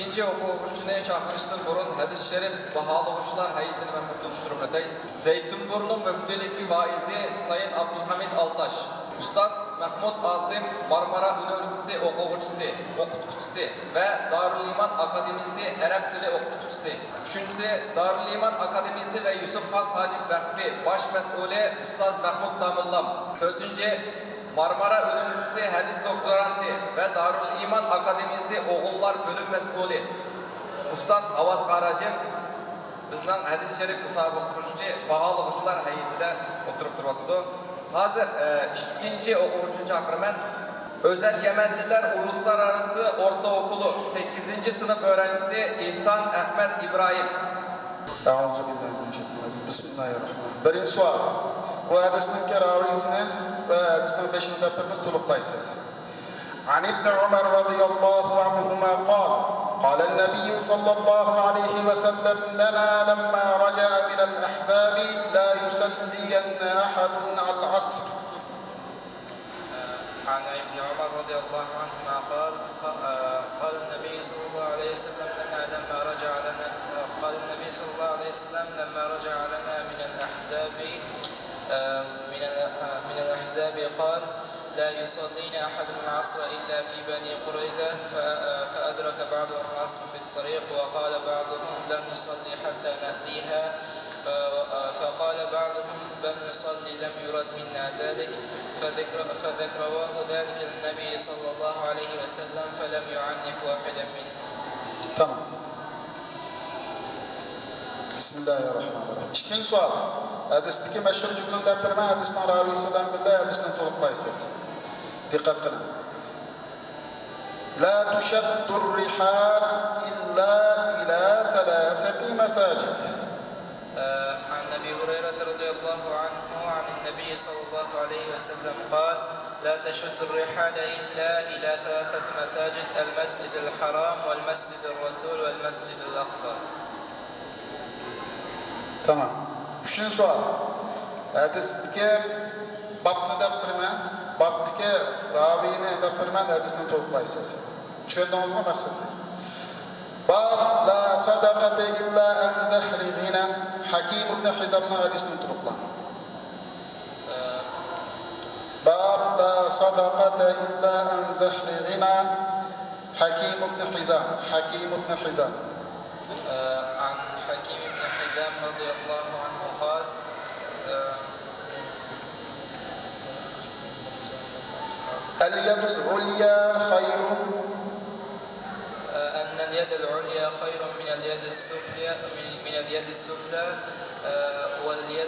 İkinci okuvuşunu çağırıştır burun hadis-i şerif bahalıvuşlar hayitini ben kurtuluşturum ötey. Zeytinburnu müftüliki vaizi Sayın Abdülhamid Altaş. Ustaz Mahmud Asim Marmara Üniversitesi okutkucusu ve Darül İman Akademisi Arap Dili okutkucusu. Üçüncüsü Darül İman Akademisi ve Yusuf Has Hacip Vehbi Baş Mesulü Ustaz Mahmud Damıllam. Dördüncü Marmara Üniversitesi Hadis Doktorantı ve Darül İman Akademisi Oğullar Bölüm Mesulü Ustaz Avaz Karacım bizden hadis-i şerif musabıqçı bahalıqçılar heyetinde oturup durmaktadır. Hazır ikinci okuvuşunu çağırırım. Özel Yemenliler Uluslararası Ortaokulu 8. sınıf öğrencisi İhsan Ahmet İbrahim. Bismillahirrahmanirrahim. Birinci sual. Bu hadisinin keravisini ve hadisinin 5. depimiz tuluklayısız. عن ابن عمر رضي الله عنهما قال النبي صلى الله عليه وسلم لنا لما رجع من الأحزاب لا يصلين أحد على العصر. عن ابن عمر رضي الله عنهما قال النبي صلى الله عليه وسلم لنا لما رجع لنا قال النبي صلى الله عليه وسلم لما رجع لنا من الأحزاب قال لا يصلين أحد العصر إلا في بني قريظة فأدرك بعضهم العصر في الطريق وقال بعضهم لن نصلي حتى نأتيها فقال بعضهم بل نصلي لم يرد منا ذلك فذكروه ذلك للنبي صلى الله عليه وسلم فلم يعنف واحدا منهم. Tamam. Bismillahirrahmanirrahim. İkinci sual. Hadisteki meşhur cümlenin depirme hadisinin ravisi olan billah hadisini tuluklayısız. Dikkat kılın. La tuşeddur rihal illa ila selaseti mesacid. عن أبي هريرة رضي الله عنه عن النبي صلى الله عليه وسلم قال لا تشد الرحال إلا إلى 3 مساجد المسجد الحرام والمسجد الرسول والمسجد الأقصى. Tamam. Üçüncü sual. Hadisteki babını depirme, babdaki ravini depirme hadisini tuluklayısız. Düşündünüz mü maksatı? Bab la sadaqate illa en zahri ginen Hakim ibn Hizam'ın hadisini tuluklan. Bab la sadaqate illa en zahri ginen Hakim ibn Hizam. عن حكيم بن حزام رضي الله عنه قال اليد العليا خير أن اليد العليا خير من اليد السفلى واليد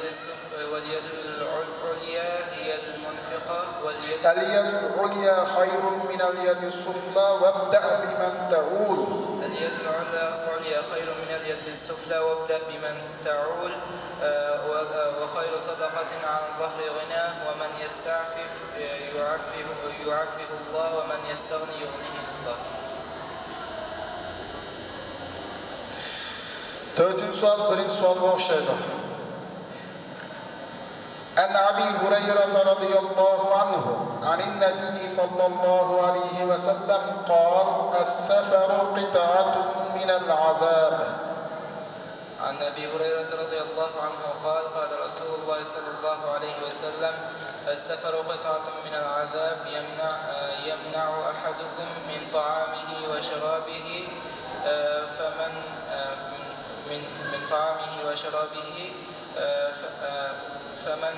العليا هي المنفقة اليد العليا خير من اليد السفلى وابدأ بمن تعول. اليد العليا خير من اليد السفلى وابدأ بمن تعول وخير صدقة عن ظهر غنى ومن يستعفف يعفه الله ومن يستغني يغنيه الله. Dördüncü sual, birinci sual okşaydı. عن أبي هريرة رضي الله عنه عن النبي صلى الله عليه وسلم قال السفر قطعة من العذاب. عن أبي هريرة رضي الله عنه قال رسول الله صلى الله عليه وسلم السفر قطعة من العذاب يمنع أحدكم من طعامه وشرابه فمن من طعامه وشرابه فمن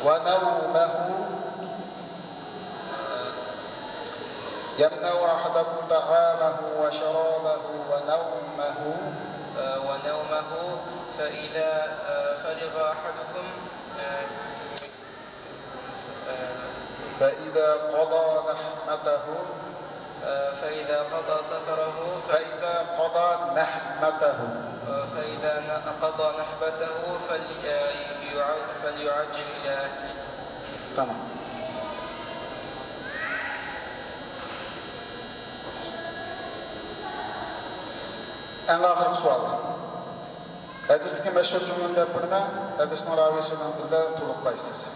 ونومه يمنع أحدكم طعامه وشرابه ونومه فإذا فرغ أحدكم فإذا قضى نحمته فإذا قضى سفره فإذا قضى نحمته فليعجل إلى أهله. Tamam. En ahırki sual. Hadisteki meşhur cümlede yapılma, hadisin ravisi olan dilde tuluklayısız.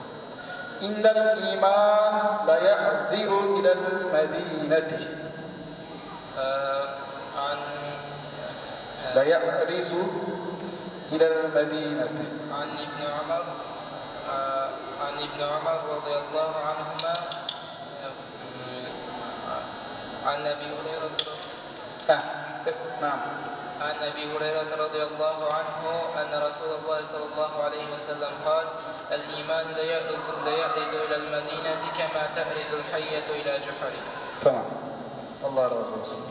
إن الإيمان ليعزل إلى المدينة ليعرز إلى المدينة. عن ابن عمر رضي الله عنهما عن أبي هريرة نعم. عن أبي هريرة رضي الله عنه أن رسول الله صلى الله عليه وسلم قال: الإيمان ليأرز إلى المدينة كما تأرز الحية إلى جحرها. تمام. الله razı olsun.